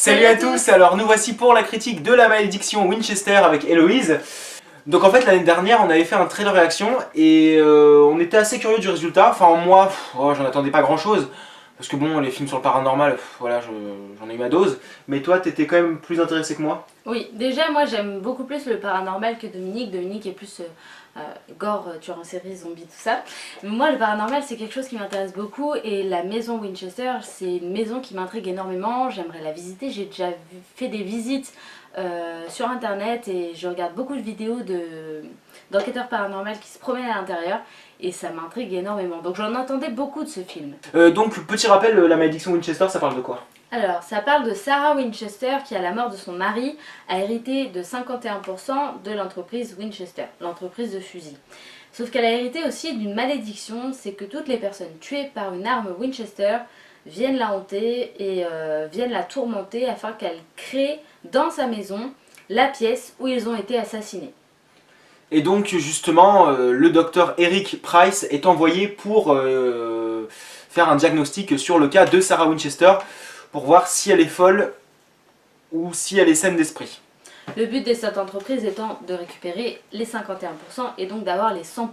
Salut à tous, alors nous voici pour la critique de La Malédiction Winchester avec Héloïse. Donc en fait l'année dernière on avait fait un trailer réaction et on était assez curieux du résultat. Enfin moi, j'en attendais pas grand chose. Parce que bon, les films sur le paranormal, voilà, j'en ai eu ma dose. Mais toi, t'étais quand même plus intéressé que moi? Oui, déjà moi j'aime beaucoup plus le paranormal que Dominique. Dominique est plus gore, tueur en série, zombie, tout ça. Mais moi le paranormal c'est quelque chose qui m'intéresse beaucoup et la maison Winchester c'est une maison qui m'intrigue énormément. J'aimerais la visiter, j'ai déjà fait des visites sur internet et je regarde beaucoup de vidéos d'enquêteurs paranormaux qui se promènent à l'intérieur. Et ça m'intrigue énormément, donc j'en entendais beaucoup de ce film. Donc petit rappel, La Malédiction Winchester, ça parle de quoi? Alors, ça parle de Sarah Winchester qui, à la mort de son mari, a hérité de 51% de l'entreprise Winchester, l'entreprise de fusil. Sauf qu'elle a hérité aussi d'une malédiction, c'est que toutes les personnes tuées par une arme Winchester viennent la hanter et viennent la tourmenter afin qu'elle crée dans sa maison la pièce où ils ont été assassinés. Et donc justement, le docteur Eric Price est envoyé pour faire un diagnostic sur le cas de Sarah Winchester pour voir si elle est folle ou si elle est saine d'esprit. Le but de cette entreprise étant de récupérer les 51% et donc d'avoir les 100%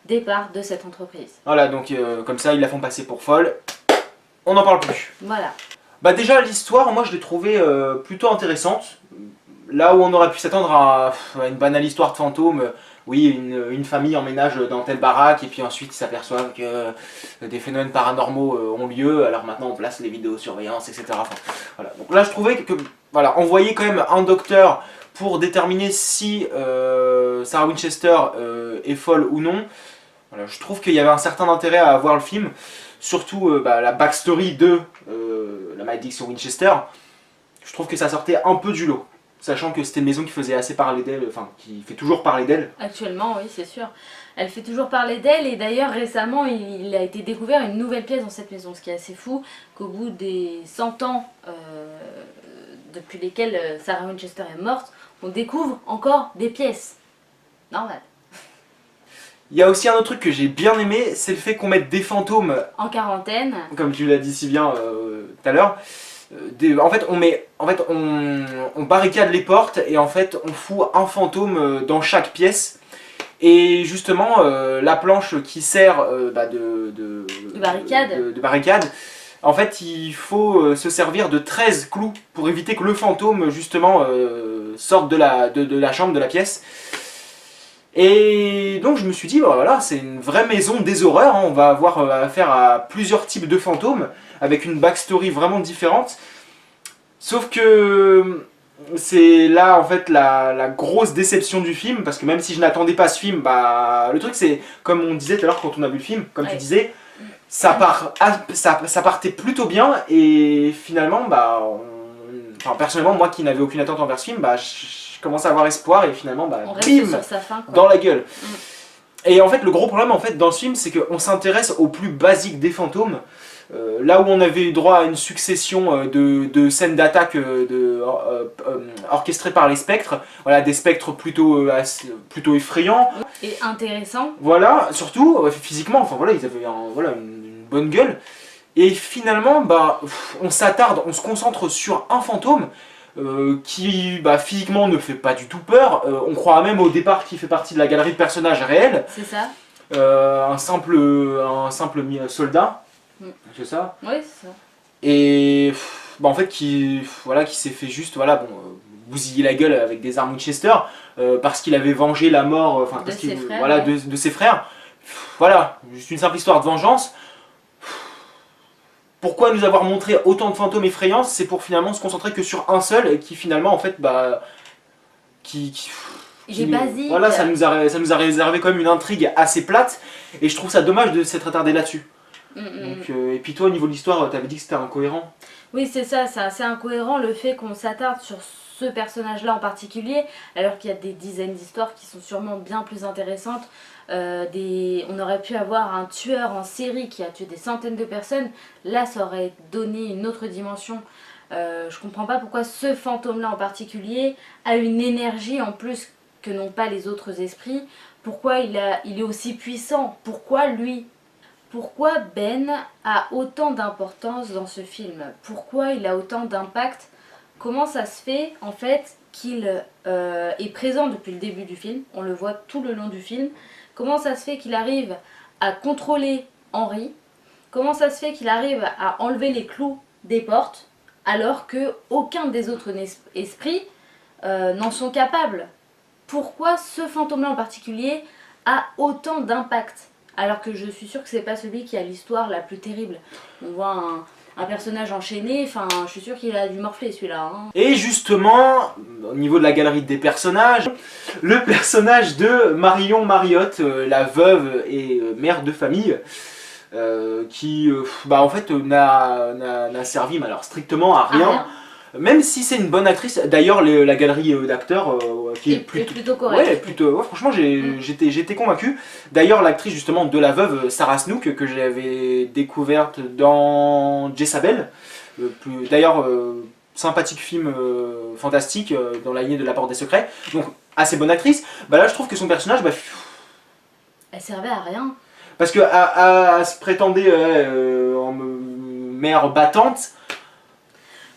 des parts de cette entreprise. Voilà, donc comme ça ils la font passer pour folle, on n'en parle plus. Voilà. Bah déjà l'histoire, moi je l'ai trouvée plutôt intéressante. Là où on aurait pu s'attendre à une banale histoire de fantôme, oui, une famille emménage dans telle baraque et puis ensuite ils s'aperçoivent que des phénomènes paranormaux ont lieu, alors maintenant on place les vidéosurveillances, etc. Enfin, voilà. Donc là je trouvais que, voilà, envoyer quand même un docteur pour déterminer si Sarah Winchester est folle ou non, voilà, je trouve qu'il y avait un certain intérêt à voir le film, surtout la backstory de La Malédiction Winchester. Je trouve que ça sortait un peu du lot. Sachant que c'était une maison qui faisait assez parler d'elle, enfin qui fait toujours parler d'elle. Actuellement, oui, c'est sûr. Elle fait toujours parler d'elle et d'ailleurs récemment il a été découvert une nouvelle pièce dans cette maison. Ce qui est assez fou, qu'au bout des 100 ans depuis lesquels Sarah Winchester est morte, on découvre encore des pièces. Normal. Il y a aussi un autre truc que j'ai bien aimé, c'est le fait qu'on mette des fantômes en quarantaine. Comme tu l'as dit si bien tout à l'heure. En fait, on barricade les portes et en fait on fout un fantôme dans chaque pièce. Et justement, la planche qui sert de barricade, en fait il faut se servir de 13 clous pour éviter que le fantôme justement sorte de la chambre, de la pièce. Et donc je me suis dit, voilà, c'est une vraie maison des horreurs, hein. On va avoir affaire à plusieurs types de fantômes, avec une backstory vraiment différente. Sauf que c'est là en fait la grosse déception du film, parce que même si je n'attendais pas ce film, le truc c'est, comme on disait tout à l'heure quand on a vu le film, comme tu disais, ça partait plutôt bien, et finalement, personnellement, moi qui n'avais aucune attente envers ce film, je commençais à avoir espoir, et finalement, bim, sur sa fin, quoi. Dans la gueule. Et en fait, le gros problème en fait dans ce film, c'est qu'on s'intéresse au plus basique des fantômes. Là où on avait eu droit à une succession de scènes d'attaque orchestrées par les spectres, voilà, des spectres plutôt effrayants. Et intéressants. Voilà, surtout physiquement, enfin voilà, ils avaient une bonne gueule. Et finalement, on s'attarde, on se concentre sur un fantôme qui physiquement ne fait pas du tout peur. On croit même au départ qu'il fait partie de la galerie de personnages réels. C'est ça. Un simple soldat. C'est ça? Oui, c'est ça. Et en fait qui s'est fait juste bousiller la gueule avec des armes Winchester parce qu'il avait vengé la mort de ses frères. Voilà, juste une simple histoire de vengeance. Pourquoi nous avoir montré autant de fantômes effrayants? C'est pour finalement se concentrer que sur un seul et qui finalement en fait basique. Voilà, ça nous a réservé quand même une intrigue assez plate et je trouve ça dommage de s'être attardé là-dessus. Donc, et puis toi au niveau de l'histoire, t'avais dit que c'était incohérent. Oui, c'est ça, c'est assez incohérent le fait qu'on s'attarde sur ce personnage-là en particulier, alors qu'il y a des dizaines d'histoires qui sont sûrement bien plus intéressantes. On aurait pu avoir un tueur en série qui a tué des centaines de personnes, là ça aurait donné une autre dimension. Je comprends pas pourquoi ce fantôme-là en particulier a une énergie en plus que n'ont pas les autres esprits. Pourquoi il est aussi puissant? Pourquoi lui? Pourquoi Ben a autant d'importance dans ce film? Pourquoi il a autant d'impact comment ça se fait en fait qu'il est présent depuis le début du film, on le voit tout le long du film, comment ça se fait qu'il arrive à contrôler Henry, comment ça se fait qu'il arrive à enlever les clous des portes alors que aucun des autres esprits n'en sont capables. Pourquoi ce fantôme-là en particulier a autant d'impact alors que je suis sûre que c'est pas celui qui a l'histoire la plus terrible. On voit un personnage enchaîné, enfin je suis sûre qu'il a dû morfler celui-là. Hein. Et justement, au niveau de la galerie des personnages, le personnage de Marion Mariotte, la veuve et mère de famille, qui en fait n'a servi mais alors, strictement à rien. Même si c'est une bonne actrice, d'ailleurs la galerie d'acteurs qui est plutôt correcte. Ouais, franchement j'étais convaincu. D'ailleurs l'actrice justement de la veuve, Sarah Snook, que j'avais découverte dans Jezabel, d'ailleurs sympathique film fantastique dans la lignée de la Porte des Secrets, donc assez bonne actrice. Bah là je trouve que son personnage, elle servait à rien. Parce que elle se prétendait en mère battante.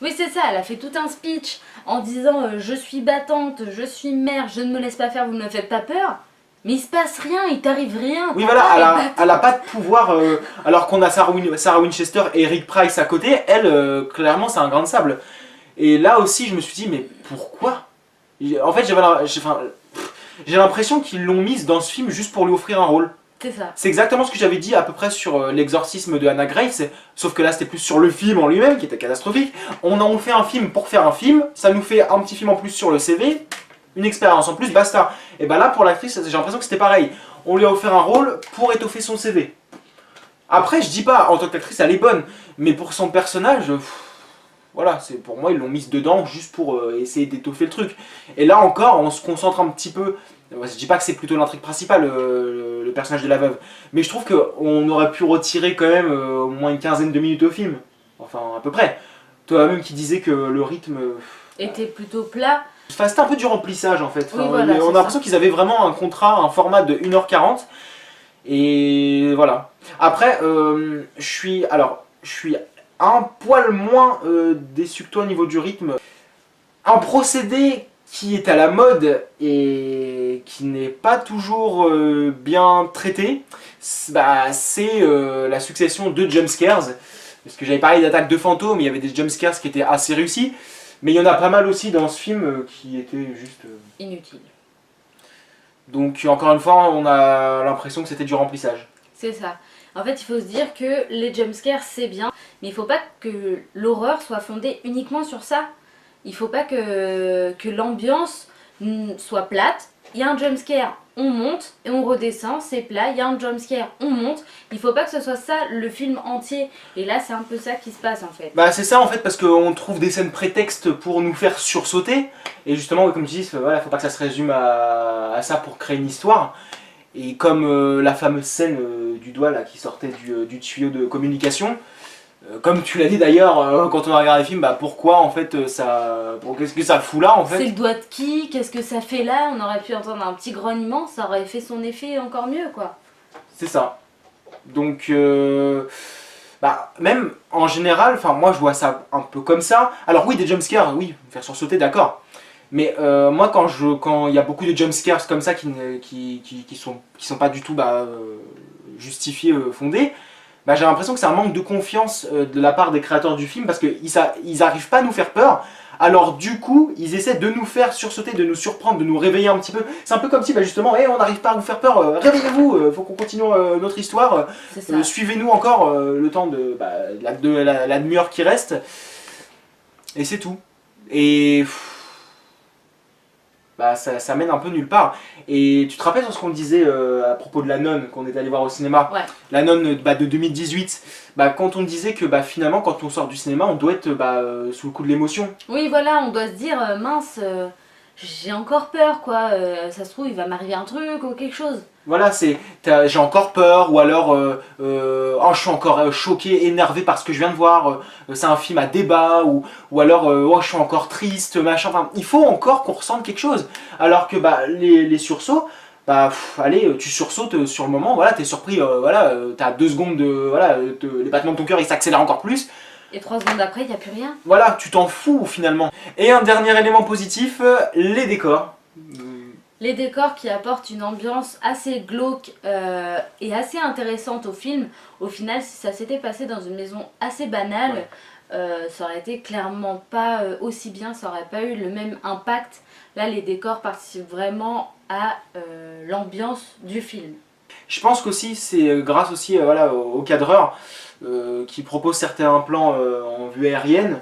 Oui c'est ça, elle a fait tout un speech en disant je suis battante, je suis mère, je ne me laisse pas faire, vous ne me faites pas peur. Mais il se passe rien, il t'arrive rien. Oui voilà, elle a pas de pouvoir, alors qu'on a Sarah Winchester et Rick Price à côté, elle clairement c'est un grain de sable. Et là aussi je me suis dit mais pourquoi? En fait j'ai l'impression qu'ils l'ont mise dans ce film juste pour lui offrir un rôle. C'est ça. C'est exactement ce que j'avais dit à peu près sur l'exorcisme de Anna Grace, sauf que là c'était plus sur le film en lui-même qui était catastrophique. On en fait un film pour faire un film, ça nous fait un petit film en plus sur le CV, une expérience en plus, basta. Et bah là pour l'actrice j'ai l'impression que c'était pareil. On lui a offert un rôle pour étoffer son CV. Après je dis pas, en tant qu'actrice elle est bonne, mais pour son personnage, voilà, pour moi ils l'ont mise dedans juste pour essayer d'étoffer le truc. Et là encore on se concentre un petit peu. Je dis pas que c'est plutôt l'intrigue principale, le personnage de la veuve, mais je trouve qu'on aurait pu retirer quand même au moins une quinzaine de minutes au film, enfin à peu près. Toi-même qui disais que le rythme était plutôt plat. Enfin, c'était un peu du remplissage en fait, oui, voilà, on a l'impression qu'ils avaient vraiment un contrat, un format de 1h40, et voilà. Après, je suis un poil moins déçu que toi au niveau du rythme. Un procédé qui est à la mode et qui n'est pas toujours bien traité, c'est la succession de jumpscares. Parce que j'avais parlé d'attaque de fantômes, il y avait des jumpscares qui étaient assez réussis, mais il y en a pas mal aussi dans ce film qui étaient juste inutiles. Donc encore une fois, on a l'impression que c'était du remplissage. C'est ça. En fait, il faut se dire que les jumpscares c'est bien, mais il faut pas que l'horreur soit fondée uniquement sur ça. Il faut pas que l'ambiance soit plate. Il y a un jumpscare, on monte et on redescend, c'est plat. Il y a un jumpscare, on monte. Il faut pas que ce soit ça le film entier. Et là, c'est un peu ça qui se passe en fait. Bah c'est ça en fait, parce qu'on trouve des scènes prétextes pour nous faire sursauter. Et justement, comme tu dis, voilà, faut pas que ça se résume à ça pour créer une histoire. Et comme la fameuse scène du doigt là, qui sortait du tuyau de communication. Comme tu l'as dit d'ailleurs, quand on a regardé le film, pourquoi en fait qu'est-ce que ça fout là en fait? C'est le doigt de qui? Qu'est-ce que ça fait là? On aurait pu entendre un petit grognement, ça aurait fait son effet encore mieux quoi. C'est ça. Donc même en général, moi je vois ça un peu comme ça. Alors oui, des jumpscares, oui, faire sursauter, d'accord. Mais moi quand il y a beaucoup de jumpscares comme ça qui sont pas du tout justifiés, fondés, j'ai l'impression que c'est un manque de confiance de la part des créateurs du film parce qu'ils n'arrivent pas à nous faire peur. Alors du coup, ils essaient de nous faire sursauter, de nous surprendre, de nous réveiller un petit peu. C'est un peu comme si justement, on n'arrive pas à vous faire peur, réveillez-vous, faut qu'on continue notre histoire. Suivez-nous encore le temps de la demi-heure qui reste. Et c'est tout. Et ça mène un peu nulle part. Et tu te rappelles sur ce qu'on disait à propos de La Nonne, qu'on est allé voir au cinéma, ouais. La Nonne de 2018, quand on disait que finalement quand on sort du cinéma on doit être sous le coup de l'émotion. Oui voilà, on doit se dire mince, j'ai encore peur quoi, ça se trouve il va m'arriver un truc ou quelque chose. Voilà, j'ai encore peur, ou alors je suis encore choqué, énervé par ce que je viens de voir, c'est un film à débat, ou alors je suis encore triste, machin. Enfin, il faut encore qu'on ressente quelque chose. Alors que les sursauts, allez, tu sursautes sur le moment, voilà, t'es surpris, t'as 2 secondes de. Voilà, les battements de ton cœur ils s'accélèrent encore plus. Et 3 secondes après, il n'y a plus rien. Voilà, tu t'en fous finalement. Et un dernier élément positif, les décors. Les décors qui apportent une ambiance assez glauque et assez intéressante au film. Au final, si ça s'était passé dans une maison assez banale, ça aurait été clairement pas aussi bien, ça aurait pas eu le même impact. Là, les décors participent vraiment à l'ambiance du film. Je pense qu'aussi c'est grâce aussi voilà, au cadreur qui propose certains plans en vue aérienne,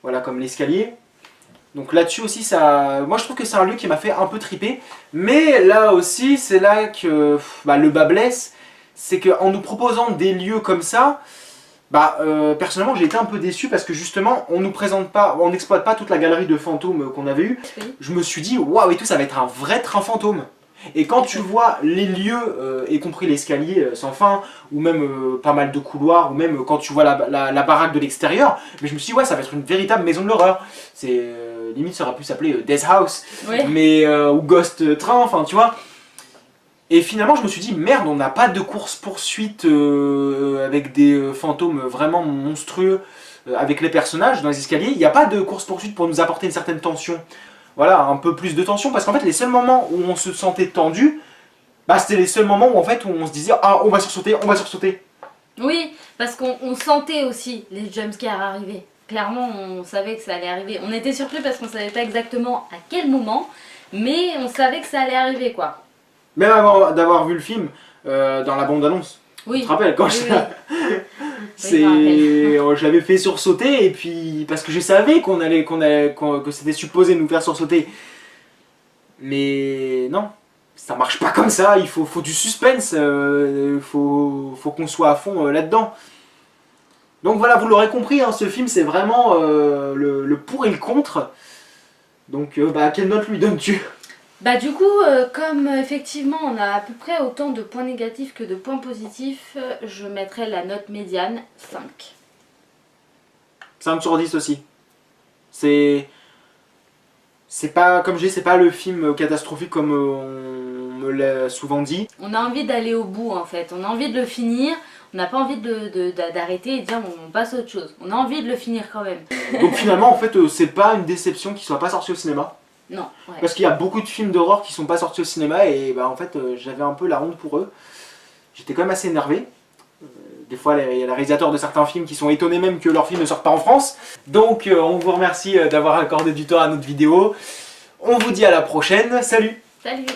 voilà, comme l'escalier. Donc là-dessus aussi, ça, moi je trouve que c'est un lieu qui m'a fait un peu triper. Mais là aussi, c'est là que le bas blesse. C'est qu'en nous proposant des lieux comme ça, personnellement j'ai été un peu déçu parce que justement on nous présente pas, on n'exploite pas toute la galerie de fantômes qu'on avait eu. Oui. Je me suis dit waouh et tout, ça va être un vrai train fantôme. Et quand tu vois les lieux, y compris l'escalier sans fin, ou même pas mal de couloirs, ou même quand tu vois la baraque de l'extérieur, mais je me suis dit ouais, ça va être une véritable maison de l'horreur. C'est limite ça aurait pu s'appeler Death House, Ouais. mais ou Ghost Train, enfin tu vois. Et finalement je me suis dit merde, on n'a pas de course poursuite avec des fantômes vraiment monstrueux avec les personnages dans les escaliers. Il n'y a pas de course poursuite pour nous apporter une certaine tension. Voilà, un peu plus de tension, parce qu'en fait les seuls moments où on se sentait tendu, c'était les seuls moments où en fait où on se disait ah on va sursauter, on va sursauter. Oui, parce qu'on sentait aussi les jumpscares arriver. Clairement, on savait que ça allait arriver. On était surpris parce qu'on savait pas exactement à quel moment, mais on savait que ça allait arriver quoi. Même avant d'avoir vu le film, dans la bande-annonce, Oui. tu te rappelles quand Oui, je... oui. je l'avais fait sursauter, et puis parce que je savais que c'était supposé nous faire sursauter. Mais non, ça marche pas comme ça, il faut du suspense, faut qu'on soit à fond là-dedans. Donc voilà, vous l'aurez compris, hein, ce film c'est vraiment le pour et le contre. Donc quelle note lui donnes-tu? Du coup, comme effectivement on a à peu près autant de points négatifs que de points positifs, je mettrais la note médiane 5. 5 sur 10 aussi. C'est pas, comme je dis, c'est pas le film catastrophique comme on me l'a souvent dit. On a envie d'aller au bout en fait, on a envie de le finir, on n'a pas envie d'arrêter et de dire bon, on passe à autre chose. On a envie de le finir quand même. Donc finalement en fait c'est pas une déception qu'il soit pas sorti au cinéma. Non, ouais. Parce qu'il y a beaucoup de films d'horreur qui sont pas sortis au cinéma et en fait j'avais un peu la honte pour eux. J'étais quand même assez énervé. Des fois il y a les réalisateurs de certains films qui sont étonnés même que leurs films ne sortent pas en France. Donc on vous remercie d'avoir accordé du temps à notre vidéo. On vous dit à la prochaine. Salut! Salut!